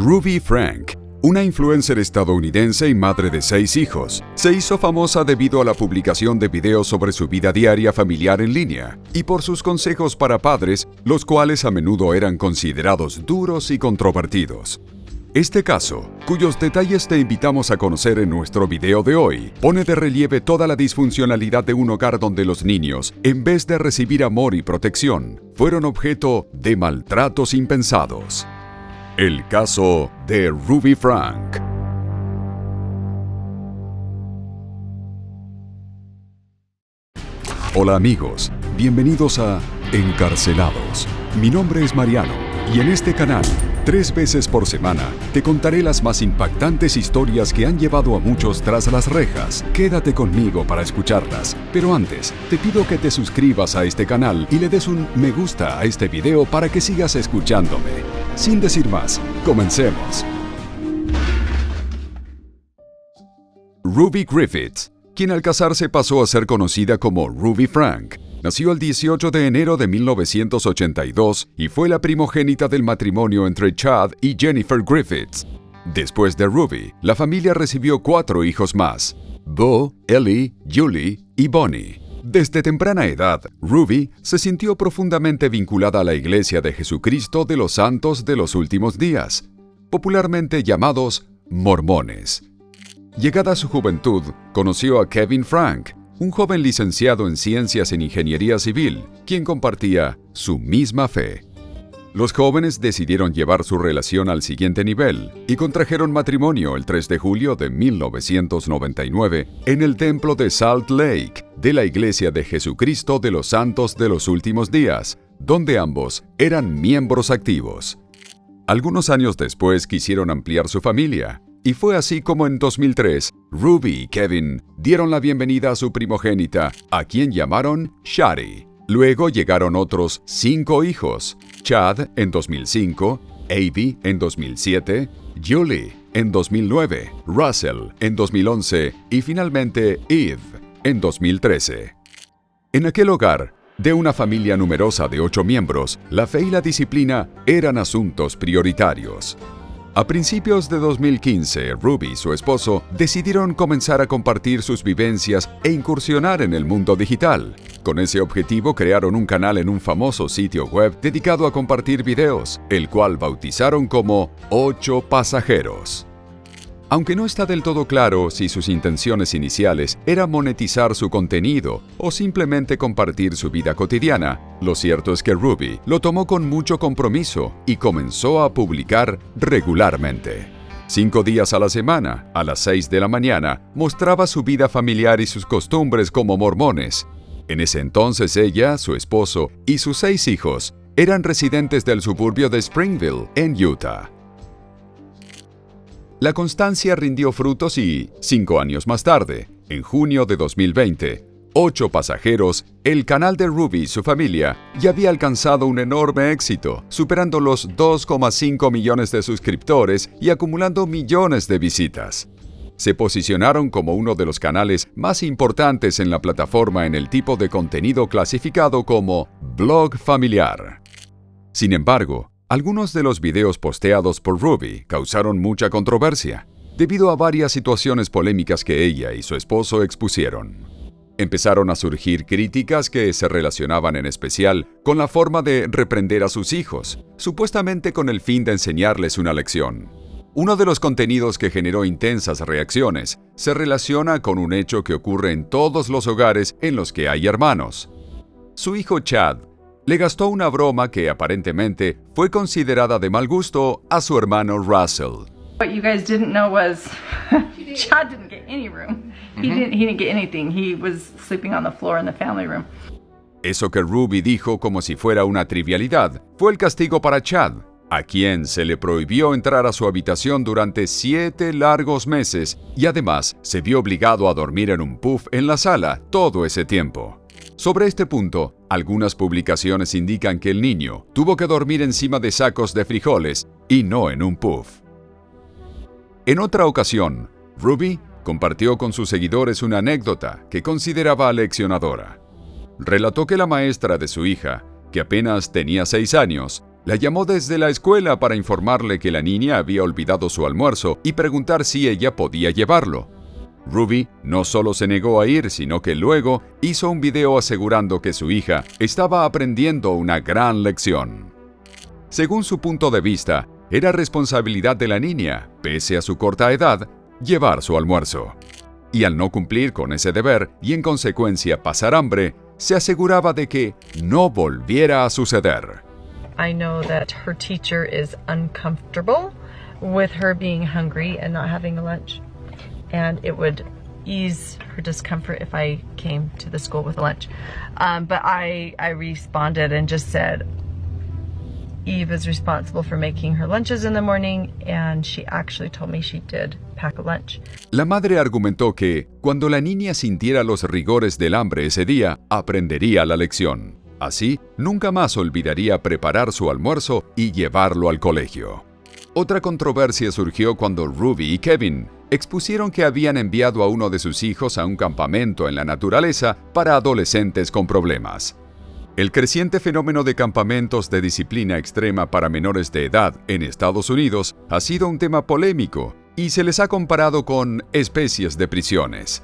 Ruby Frank, una influencer estadounidense y madre de 6 hijos, se hizo famosa debido a la publicación de videos sobre su vida diaria familiar en línea y por sus consejos para padres, los cuales a menudo eran considerados duros y controvertidos. Este caso, cuyos detalles te invitamos a conocer en nuestro video de hoy, pone de relieve toda la disfuncionalidad de un hogar donde los niños, en vez de recibir amor y protección, fueron objeto de maltratos impensados. El caso de Ruby Frank. Hola amigos, bienvenidos a Encarcelados. Mi nombre es Mariano y en este canal, 3 veces por semana, te contaré las más impactantes historias que han llevado a muchos tras las rejas. Quédate conmigo para escucharlas, pero antes, te pido que te suscribas a este canal y le des un me gusta a este video para que sigas escuchándome. Sin decir más, comencemos. Ruby Griffiths, quien al casarse pasó a ser conocida como Ruby Frank, nació el 18 de enero de 1982 y fue la primogénita del matrimonio entre Chad y Jennifer Griffiths. Después de Ruby, la familia recibió 4 hijos más: Bo, Ellie, Julie y Bonnie. Desde temprana edad, Ruby se sintió profundamente vinculada a la Iglesia de Jesucristo de los Santos de los Últimos Días, popularmente llamados mormones. Llegada a su juventud, conoció a Kevin Frank, un joven licenciado en Ciencias en Ingeniería Civil, quien compartía su misma fe. Los jóvenes decidieron llevar su relación al siguiente nivel y contrajeron matrimonio el 3 de julio de 1999 en el templo de Salt Lake de la Iglesia de Jesucristo de los Santos de los Últimos Días, donde ambos eran miembros activos. Algunos años después quisieron ampliar su familia, y fue así como en 2003, Ruby y Kevin dieron la bienvenida a su primogénita, a quien llamaron Shari. Luego llegaron otros 5 hijos: Chad en 2005, Abby en 2007, Julie en 2009, Russell en 2011 y finalmente Eve en 2013. En aquel hogar, de una familia numerosa de 8 miembros, la fe y la disciplina eran asuntos prioritarios. A principios de 2015, Ruby y su esposo decidieron comenzar a compartir sus vivencias e incursionar en el mundo digital. Con ese objetivo crearon un canal en un famoso sitio web dedicado a compartir videos, el cual bautizaron como 8 Pasajeros. Aunque no está del todo claro si sus intenciones iniciales eran monetizar su contenido o simplemente compartir su vida cotidiana, lo cierto es que Ruby lo tomó con mucho compromiso y comenzó a publicar regularmente. 5 días a la semana, a las 6 de la mañana, mostraba su vida familiar y sus costumbres como mormones. En ese entonces ella, su esposo y sus 6 hijos eran residentes del suburbio de Springville, en Utah. La constancia rindió frutos y, 5 años más tarde, en junio de 2020, 8 Pasajeros, el canal de Ruby y su familia, ya había alcanzado un enorme éxito, superando los 2,5 millones de suscriptores y acumulando millones de visitas. Se posicionaron como uno de los canales más importantes en la plataforma en el tipo de contenido clasificado como blog familiar. Sin embargo, algunos de los videos posteados por Ruby causaron mucha controversia, debido a varias situaciones polémicas que ella y su esposo expusieron. Empezaron a surgir críticas que se relacionaban en especial con la forma de reprender a sus hijos, supuestamente con el fin de enseñarles una lección. Uno de los contenidos que generó intensas reacciones se relaciona con un hecho que ocurre en todos los hogares en los que hay hermanos. Su hijo Chad le gastó una broma que aparentemente fue considerada de mal gusto a su hermano Russell. What you guys didn't know was Chad didn't get any room. He didn't get anything. He was sleeping on the floor in the family room. Eso que Ruby dijo como si fuera una trivialidad fue el castigo para Chad, a quien se le prohibió entrar a su habitación durante 7 largos meses y además se vio obligado a dormir en un puff en la sala todo ese tiempo. Sobre este punto, algunas publicaciones indican que el niño tuvo que dormir encima de sacos de frijoles y no en un puff. En otra ocasión, Ruby compartió con sus seguidores una anécdota que consideraba aleccionadora. Relató que la maestra de su hija, que apenas tenía 6 años, La llamó desde la escuela para informarle que la niña había olvidado su almuerzo y preguntar si ella podía llevarlo. Ruby no solo se negó a ir, sino que luego hizo un video asegurando que su hija estaba aprendiendo una gran lección. Según su punto de vista, era responsabilidad de la niña, pese a su corta edad, llevar su almuerzo. Y al no cumplir con ese deber y en consecuencia pasar hambre, se aseguraba de que no volviera a suceder. I know that her teacher is uncomfortable with her being hungry and not having a lunch. And it would ease her discomfort if I came to the school with a lunch. But I responded and just said, Eve is responsible for making her lunches in the morning, and she actually told me she did pack a lunch. La madre argumentó que, cuando la niña sintiera los rigores del hambre ese día, aprendería la lección. Así, nunca más olvidaría preparar su almuerzo y llevarlo al colegio. Otra controversia surgió cuando Ruby y Kevin expusieron que habían enviado a uno de sus hijos a un campamento en la naturaleza para adolescentes con problemas. El creciente fenómeno de campamentos de disciplina extrema para menores de edad en Estados Unidos ha sido un tema polémico y se les ha comparado con especies de prisiones.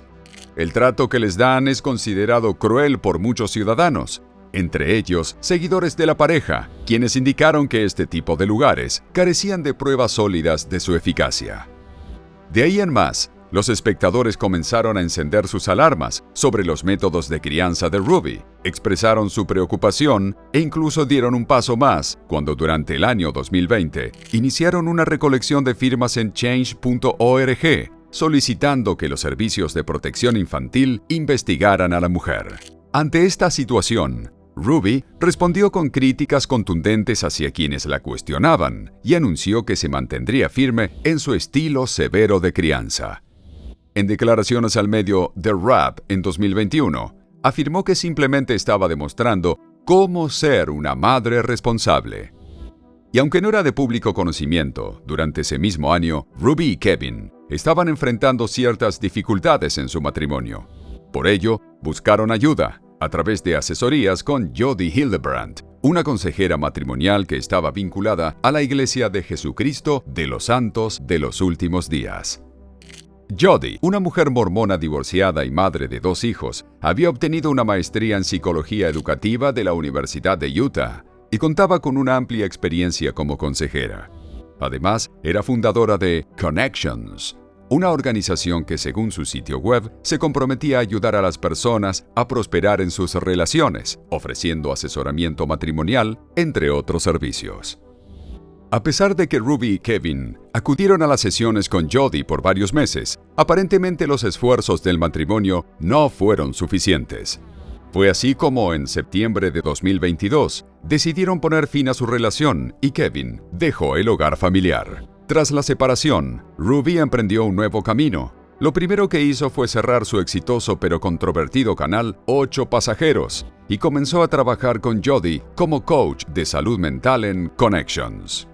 El trato que les dan es considerado cruel por muchos ciudadanos, entre ellos seguidores de la pareja, quienes indicaron que este tipo de lugares carecían de pruebas sólidas de su eficacia. De ahí en más, los espectadores comenzaron a encender sus alarmas sobre los métodos de crianza de Ruby, expresaron su preocupación e incluso dieron un paso más cuando durante el año 2020 iniciaron una recolección de firmas en change.org, solicitando que los servicios de protección infantil investigaran a la mujer. Ante esta situación, Ruby respondió con críticas contundentes hacia quienes la cuestionaban y anunció que se mantendría firme en su estilo severo de crianza. En declaraciones al medio The Wrap en 2021, afirmó que simplemente estaba demostrando cómo ser una madre responsable. Y aunque no era de público conocimiento, durante ese mismo año, Ruby y Kevin estaban enfrentando ciertas dificultades en su matrimonio. Por ello, buscaron ayuda a través de asesorías con Jody Hildebrandt, una consejera matrimonial que estaba vinculada a la Iglesia de Jesucristo de los Santos de los Últimos Días. Jody, una mujer mormona divorciada y madre de 2 hijos, había obtenido una maestría en psicología educativa de la Universidad de Utah y contaba con una amplia experiencia como consejera. Además, era fundadora de Connections, una organización que, según su sitio web, se comprometía a ayudar a las personas a prosperar en sus relaciones, ofreciendo asesoramiento matrimonial, entre otros servicios. A pesar de que Ruby y Kevin acudieron a las sesiones con Jody por varios meses, aparentemente los esfuerzos del matrimonio no fueron suficientes. Fue así como en septiembre de 2022 decidieron poner fin a su relación y Kevin dejó el hogar familiar. Tras la separación, Ruby emprendió un nuevo camino. Lo primero que hizo fue cerrar su exitoso pero controvertido canal 8 Pasajeros y comenzó a trabajar con Jody como coach de salud mental en Connections.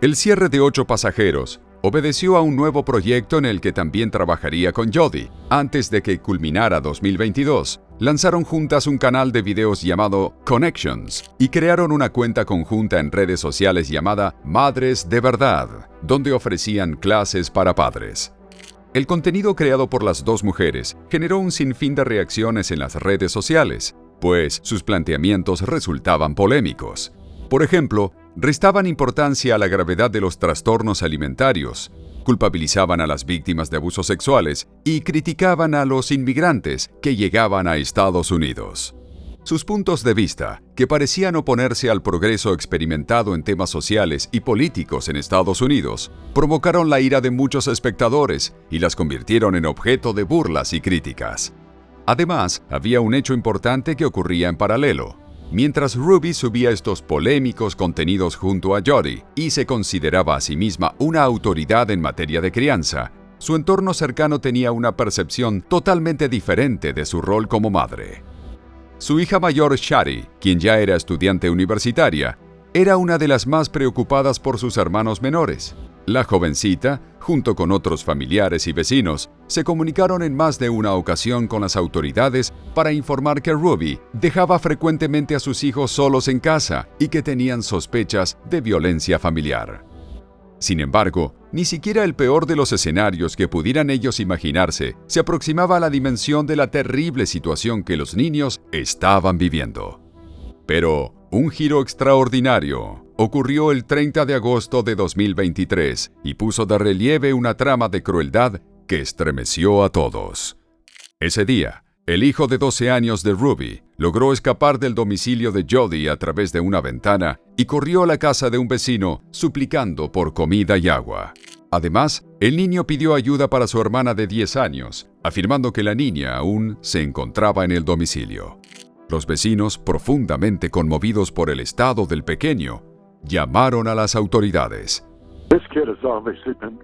El cierre de 8 Pasajeros obedeció a un nuevo proyecto en el que también trabajaría con Jody. Antes de que culminara 2022, lanzaron juntas un canal de videos llamado Connections y crearon una cuenta conjunta en redes sociales llamada Madres de Verdad, donde ofrecían clases para padres. El contenido creado por las 2 mujeres generó un sinfín de reacciones en las redes sociales, pues sus planteamientos resultaban polémicos. Por ejemplo, restaban importancia a la gravedad de los trastornos alimentarios, culpabilizaban a las víctimas de abusos sexuales y criticaban a los inmigrantes que llegaban a Estados Unidos. Sus puntos de vista, que parecían oponerse al progreso experimentado en temas sociales y políticos en Estados Unidos, provocaron la ira de muchos espectadores y las convirtieron en objeto de burlas y críticas. Además, había un hecho importante que ocurría en paralelo. Mientras Ruby subía estos polémicos contenidos junto a Jody y se consideraba a sí misma una autoridad en materia de crianza, su entorno cercano tenía una percepción totalmente diferente de su rol como madre. Su hija mayor, Shari, quien ya era estudiante universitaria, era una de las más preocupadas por sus hermanos menores. La jovencita, junto con otros familiares y vecinos, se comunicaron en más de una ocasión con las autoridades para informar que Ruby dejaba frecuentemente a sus hijos solos en casa y que tenían sospechas de violencia familiar. Sin embargo, ni siquiera el peor de los escenarios que pudieran ellos imaginarse se aproximaba a la dimensión de la terrible situación que los niños estaban viviendo. Pero un giro extraordinario ocurrió el 30 de agosto de 2023 y puso de relieve una trama de crueldad que estremeció a todos. Ese día, el hijo de 12 años de Ruby logró escapar del domicilio de Jody a través de una ventana y corrió a la casa de un vecino suplicando por comida y agua. Además, el niño pidió ayuda para su hermana de 10 años, afirmando que la niña aún se encontraba en el domicilio. Los vecinos, profundamente conmovidos por el estado del pequeño, llamaron a las autoridades. This kid has obviously been...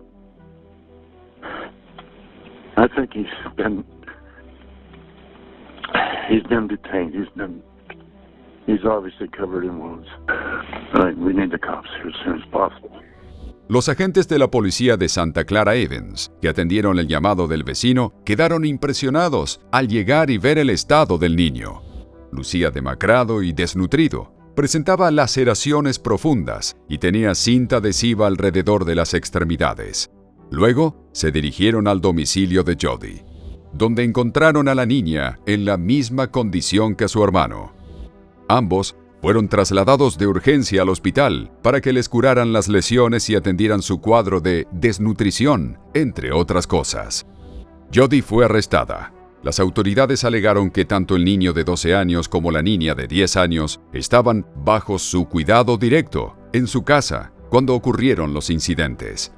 I think he's been detained. He's obviously covered in wounds. We need the cops here as soon as possible. Los agentes de la policía de Santa Clara Evans, que atendieron el llamado del vecino, quedaron impresionados al llegar y ver el estado del niño. Lucía demacrado y desnutrido, presentaba laceraciones profundas y tenía cinta adhesiva alrededor de las extremidades. Luego se dirigieron al domicilio de Jody, donde encontraron a la niña en la misma condición que su hermano. Ambos fueron trasladados de urgencia al hospital para que les curaran las lesiones y atendieran su cuadro de desnutrición, entre otras cosas. Jody fue arrestada. Las autoridades alegaron que tanto el niño de 12 años como la niña de 10 años estaban bajo su cuidado directo en su casa cuando ocurrieron los incidentes.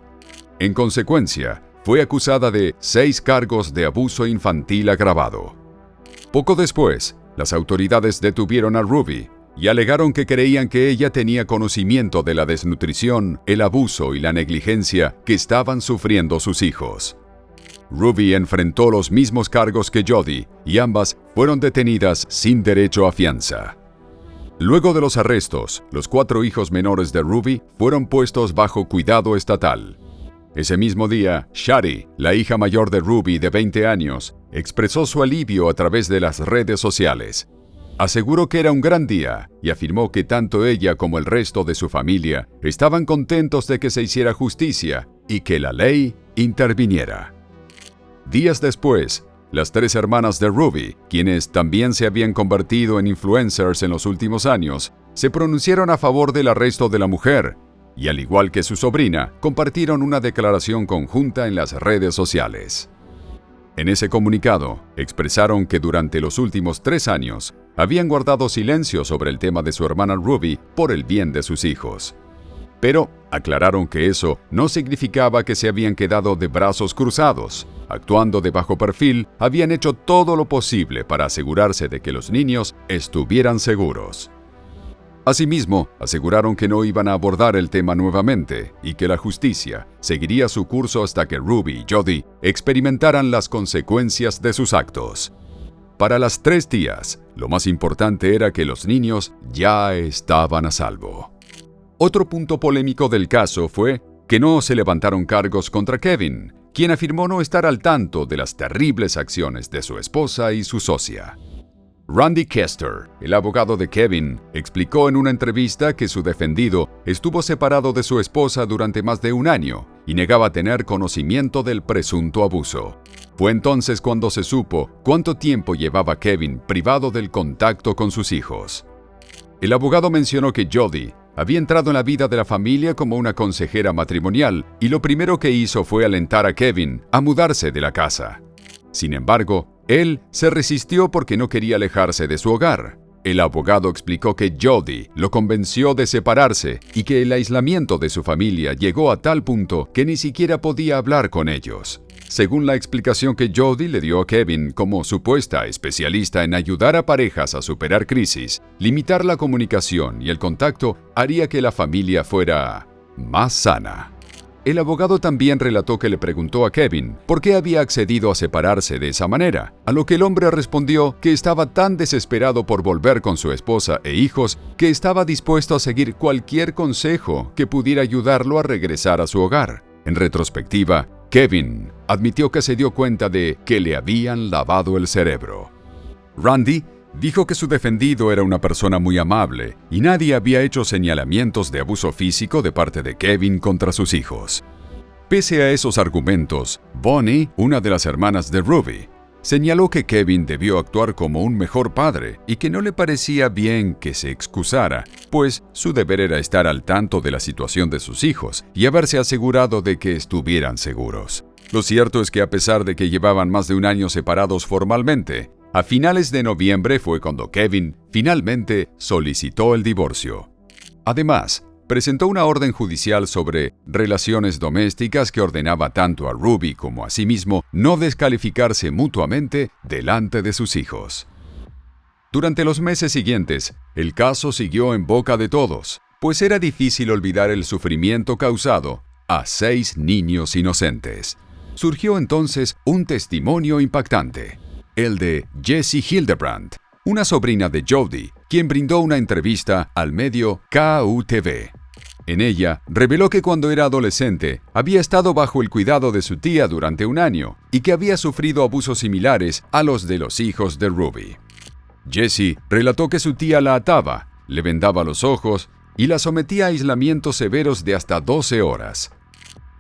En consecuencia, fue acusada de 6 cargos de abuso infantil agravado. Poco después, las autoridades detuvieron a Ruby y alegaron que creían que ella tenía conocimiento de la desnutrición, el abuso y la negligencia que estaban sufriendo sus hijos. Ruby enfrentó los mismos cargos que Jody y ambas fueron detenidas sin derecho a fianza. Luego de los arrestos, los 4 hijos menores de Ruby fueron puestos bajo cuidado estatal. Ese mismo día, Shari, la hija mayor de Ruby de 20 años, expresó su alivio a través de las redes sociales. Aseguró que era un gran día y afirmó que tanto ella como el resto de su familia estaban contentos de que se hiciera justicia y que la ley interviniera. Días después, las 3 hermanas de Ruby, quienes también se habían convertido en influencers en los últimos años, se pronunciaron a favor del arresto de la mujer y, al igual que su sobrina, compartieron una declaración conjunta en las redes sociales. En ese comunicado, expresaron que durante los últimos 3 años habían guardado silencio sobre el tema de su hermana Ruby por el bien de sus hijos. Pero aclararon que eso no significaba que se habían quedado de brazos cruzados. Actuando de bajo perfil, habían hecho todo lo posible para asegurarse de que los niños estuvieran seguros. Asimismo, aseguraron que no iban a abordar el tema nuevamente y que la justicia seguiría su curso hasta que Ruby y Jody experimentaran las consecuencias de sus actos. Para las 3 tías, lo más importante era que los niños ya estaban a salvo. Otro punto polémico del caso fue que no se levantaron cargos contra Kevin, quien afirmó no estar al tanto de las terribles acciones de su esposa y su socia. Randy Kester, el abogado de Kevin, explicó en una entrevista que su defendido estuvo separado de su esposa durante más de 1 año y negaba tener conocimiento del presunto abuso. Fue entonces cuando se supo cuánto tiempo llevaba Kevin privado del contacto con sus hijos. El abogado mencionó que Jody había entrado en la vida de la familia como una consejera matrimonial y lo primero que hizo fue alentar a Kevin a mudarse de la casa. Sin embargo, él se resistió porque no quería alejarse de su hogar. El abogado explicó que Jody lo convenció de separarse y que el aislamiento de su familia llegó a tal punto que ni siquiera podía hablar con ellos. Según la explicación que Jody le dio a Kevin como supuesta especialista en ayudar a parejas a superar crisis, limitar la comunicación y el contacto haría que la familia fuera más sana. El abogado también relató que le preguntó a Kevin por qué había accedido a separarse de esa manera, a lo que el hombre respondió que estaba tan desesperado por volver con su esposa e hijos que estaba dispuesto a seguir cualquier consejo que pudiera ayudarlo a regresar a su hogar. En retrospectiva, Kevin admitió que se dio cuenta de que le habían lavado el cerebro. Randy dijo que su defendido era una persona muy amable y nadie había hecho señalamientos de abuso físico de parte de Kevin contra sus hijos. Pese a esos argumentos, Bonnie, una de las hermanas de Ruby, señaló que Kevin debió actuar como un mejor padre y que no le parecía bien que se excusara, pues su deber era estar al tanto de la situación de sus hijos y haberse asegurado de que estuvieran seguros. Lo cierto es que a pesar de que llevaban más de un año separados formalmente, a finales de noviembre fue cuando Kevin finalmente solicitó el divorcio. Además, presentó una orden judicial sobre relaciones domésticas que ordenaba tanto a Ruby como a sí mismo no descalificarse mutuamente delante de sus hijos. Durante los meses siguientes, el caso siguió en boca de todos, pues era difícil olvidar el sufrimiento causado a 6 niños inocentes. Surgió entonces un testimonio impactante, el de Jessie Hildebrandt, una sobrina de Jody, quien brindó una entrevista al medio KUTV. En ella, reveló que cuando era adolescente había estado bajo el cuidado de su tía durante un año y que había sufrido abusos similares a los de los hijos de Ruby. Jessie relató que su tía la ataba, le vendaba los ojos y la sometía a aislamientos severos de hasta 12 horas.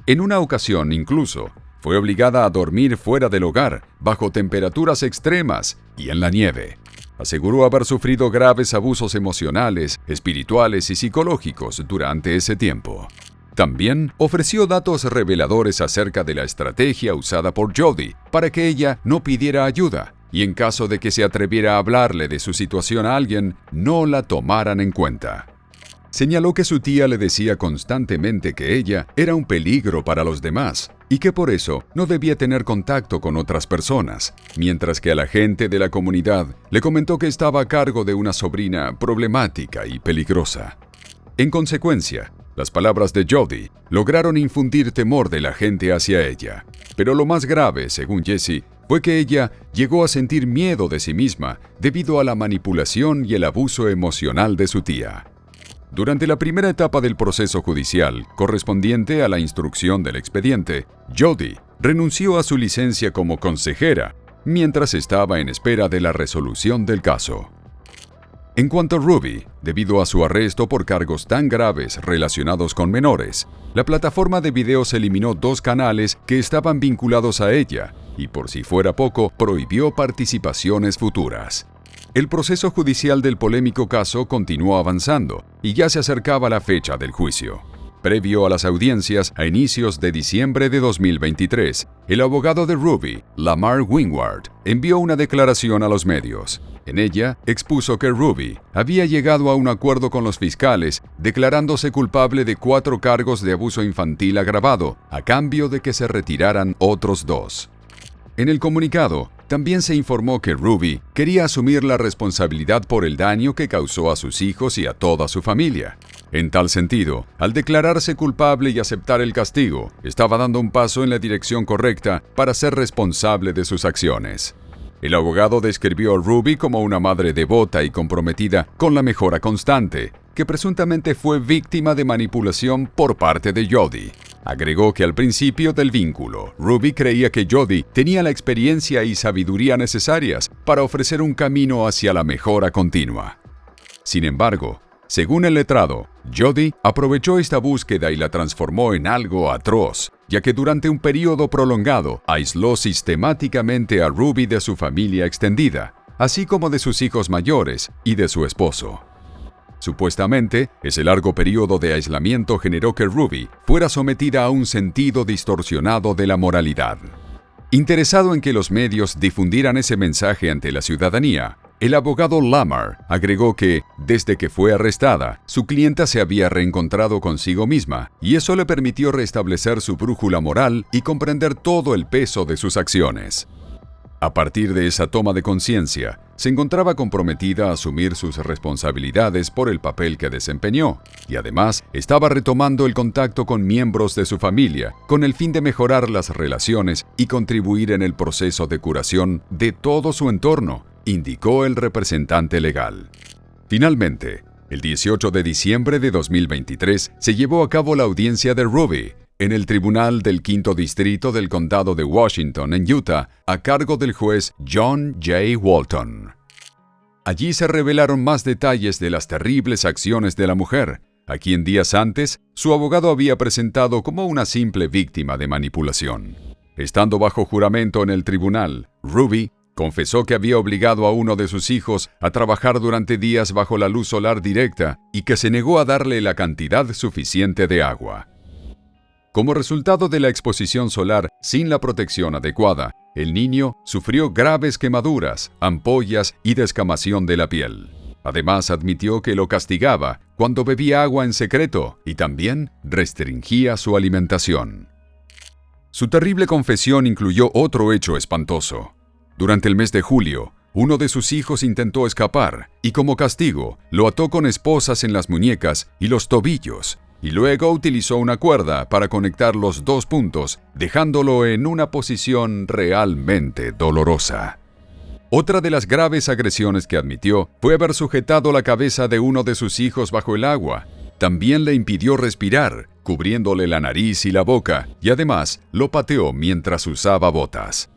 En una ocasión, incluso, fue obligada a dormir fuera del hogar, bajo temperaturas extremas y en la nieve. Aseguró haber sufrido graves abusos emocionales, espirituales y psicológicos durante ese tiempo. También ofreció datos reveladores acerca de la estrategia usada por Jody para que ella no pidiera ayuda y en caso de que se atreviera a hablarle de su situación a alguien, no la tomaran en cuenta. Señaló que su tía le decía constantemente que ella era un peligro para los demás y que por eso no debía tener contacto con otras personas, mientras que a la gente de la comunidad le comentó que estaba a cargo de una sobrina problemática y peligrosa. En consecuencia, las palabras de Jody lograron infundir temor de la gente hacia ella. Pero lo más grave, según Jessie, fue que ella llegó a sentir miedo de sí misma debido a la manipulación y el abuso emocional de su tía. Durante la primera etapa del proceso judicial, correspondiente a la instrucción del expediente, Jody renunció a su licencia como consejera, mientras estaba en espera de la resolución del caso. En cuanto a Ruby, debido a su arresto por cargos tan graves relacionados con menores, la plataforma de videos eliminó 2 canales que estaban vinculados a ella y, por si fuera poco, prohibió participaciones futuras. El proceso judicial del polémico caso continuó avanzando y ya se acercaba la fecha del juicio. Previo a las audiencias, a inicios de diciembre de 2023, el abogado de Ruby, Lamar Wingward, envió una declaración a los medios. En ella, expuso que Ruby había llegado a un acuerdo con los fiscales, declarándose culpable de 4 cargos de abuso infantil agravado, a cambio de que se retiraran otros 2. En el comunicado, también se informó que Ruby quería asumir la responsabilidad por el daño que causó a sus hijos y a toda su familia. En tal sentido, al declararse culpable y aceptar el castigo, estaba dando un paso en la dirección correcta para ser responsable de sus acciones. El abogado describió a Ruby como una madre devota y comprometida con la mejora constante, que presuntamente fue víctima de manipulación por parte de Jody. Agregó que al principio del vínculo, Ruby creía que Jody tenía la experiencia y sabiduría necesarias para ofrecer un camino hacia la mejora continua. Sin embargo, según el letrado, Jody aprovechó esta búsqueda y la transformó en algo atroz, ya que durante un periodo prolongado aisló sistemáticamente a Ruby de su familia extendida, así como de sus hijos mayores y de su esposo. Supuestamente, ese largo periodo de aislamiento generó que Ruby fuera sometida a un sentido distorsionado de la moralidad. Interesado en que los medios difundieran ese mensaje ante la ciudadanía, el abogado Lamar agregó que, desde que fue arrestada, su clienta se había reencontrado consigo misma y eso le permitió restablecer su brújula moral y comprender todo el peso de sus acciones. A partir de esa toma de conciencia, se encontraba comprometida a asumir sus responsabilidades por el papel que desempeñó, y además estaba retomando el contacto con miembros de su familia, con el fin de mejorar las relaciones y contribuir en el proceso de curación de todo su entorno, indicó el representante legal. Finalmente, el 18 de diciembre de 2023 se llevó a cabo la audiencia de Ruby en el Tribunal del Quinto Distrito del Condado de Washington, en Utah, a cargo del juez John J. Walton. Allí se revelaron más detalles de las terribles acciones de la mujer, a quien días antes su abogado había presentado como una simple víctima de manipulación. Estando bajo juramento en el tribunal, Ruby confesó que había obligado a uno de sus hijos a trabajar durante días bajo la luz solar directa y que se negó a darle la cantidad suficiente de agua. Como resultado de la exposición solar sin la protección adecuada, el niño sufrió graves quemaduras, ampollas y descamación de la piel. Además, admitió que lo castigaba cuando bebía agua en secreto y también restringía su alimentación. Su terrible confesión incluyó otro hecho espantoso. Durante el mes de julio, uno de sus hijos intentó escapar y como castigo lo ató con esposas en las muñecas y los tobillos, y luego utilizó una cuerda para conectar los dos puntos, dejándolo en una posición realmente dolorosa. Otra de las graves agresiones que admitió fue haber sujetado la cabeza de uno de sus hijos bajo el agua. También le impidió respirar, cubriéndole la nariz y la boca, y además lo pateó mientras usaba botas.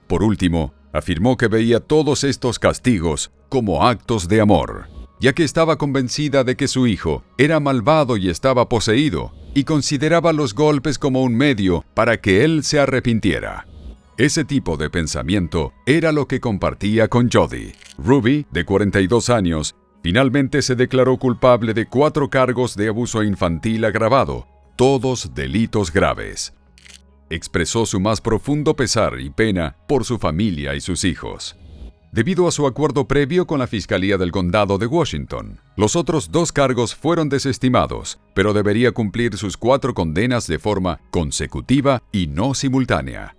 Por último, afirmó que veía todos estos castigos como actos de amor, ya que estaba convencida de que su hijo era malvado y estaba poseído, y consideraba los golpes como un medio para que él se arrepintiera. Ese tipo de pensamiento era lo que compartía con Jodi. Ruby, de 42 años, finalmente se declaró culpable de 4 cargos de abuso infantil agravado, todos delitos graves. Expresó su más profundo pesar y pena por su familia y sus hijos. Debido a su acuerdo previo con la Fiscalía del Condado de Washington, los otros 2 cargos fueron desestimados, pero debería cumplir sus 4 condenas de forma consecutiva y no simultánea.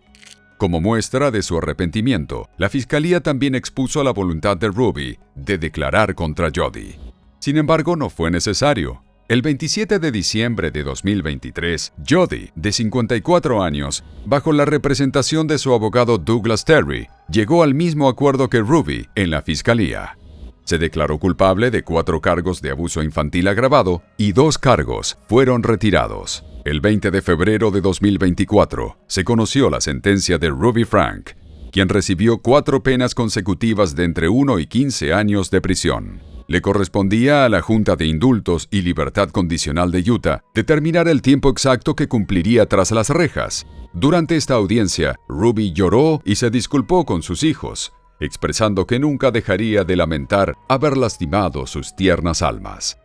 Como muestra de su arrepentimiento, la Fiscalía también expuso la voluntad de Ruby de declarar contra Jodi. Sin embargo, no fue necesario. El 27 de diciembre de 2023, Jodi, de 54 años, bajo la representación de su abogado Douglas Terry, llegó al mismo acuerdo que Ruby en la Fiscalía. Se declaró culpable de 4 cargos de abuso infantil agravado y 2 cargos fueron retirados. El 20 de febrero de 2024 se conoció la sentencia de Ruby Frank, quien recibió 4 penas consecutivas de entre 1 y 15 años de prisión. Le correspondía a la Junta de Indultos y Libertad Condicional de Utah determinar el tiempo exacto que cumpliría tras las rejas. Durante esta audiencia, Ruby lloró y se disculpó con sus hijos, expresando que nunca dejaría de lamentar haber lastimado sus tiernas almas.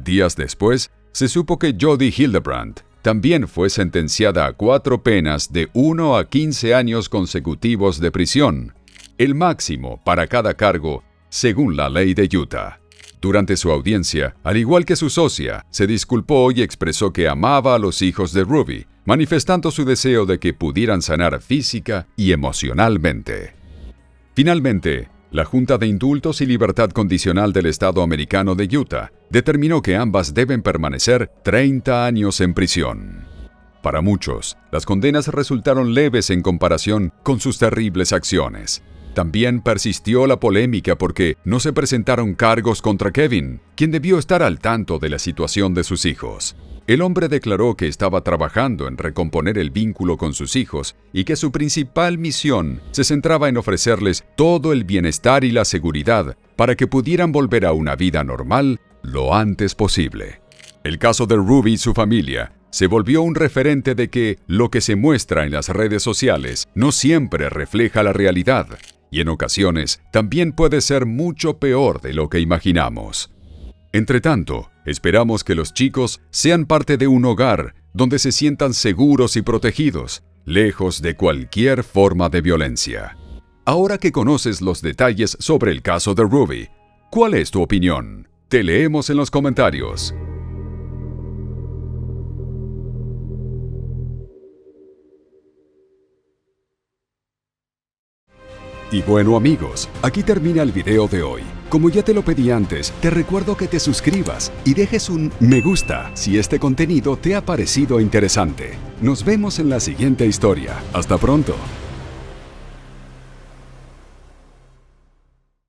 Días después, se supo que Jodi Hildebrandt también fue sentenciada a 4 penas de 1 a 15 años consecutivos de prisión, el máximo para cada cargo según la ley de Utah. Durante su audiencia, al igual que su socia, se disculpó y expresó que amaba a los hijos de Ruby, manifestando su deseo de que pudieran sanar física y emocionalmente. Finalmente, la Junta de Indultos y Libertad Condicional del Estado americano de Utah determinó que ambas deben permanecer 30 años en prisión. Para muchos, las condenas resultaron leves en comparación con sus terribles acciones. También persistió la polémica porque no se presentaron cargos contra Kevin, quien debió estar al tanto de la situación de sus hijos. El hombre declaró que estaba trabajando en recomponer el vínculo con sus hijos y que su principal misión se centraba en ofrecerles todo el bienestar y la seguridad para que pudieran volver a una vida normal lo antes posible. El caso de Ruby y su familia se volvió un referente de que lo que se muestra en las redes sociales no siempre refleja la realidad, y en ocasiones también puede ser mucho peor de lo que imaginamos. Entretanto, esperamos que los chicos sean parte de un hogar donde se sientan seguros y protegidos, lejos de cualquier forma de violencia. Ahora que conoces los detalles sobre el caso de Ruby, ¿cuál es tu opinión? Te leemos en los comentarios. Y bueno amigos, aquí termina el video de hoy. Como ya te lo pedí antes, te recuerdo que te suscribas y dejes un me gusta si este contenido te ha parecido interesante. Nos vemos en la siguiente historia. Hasta pronto.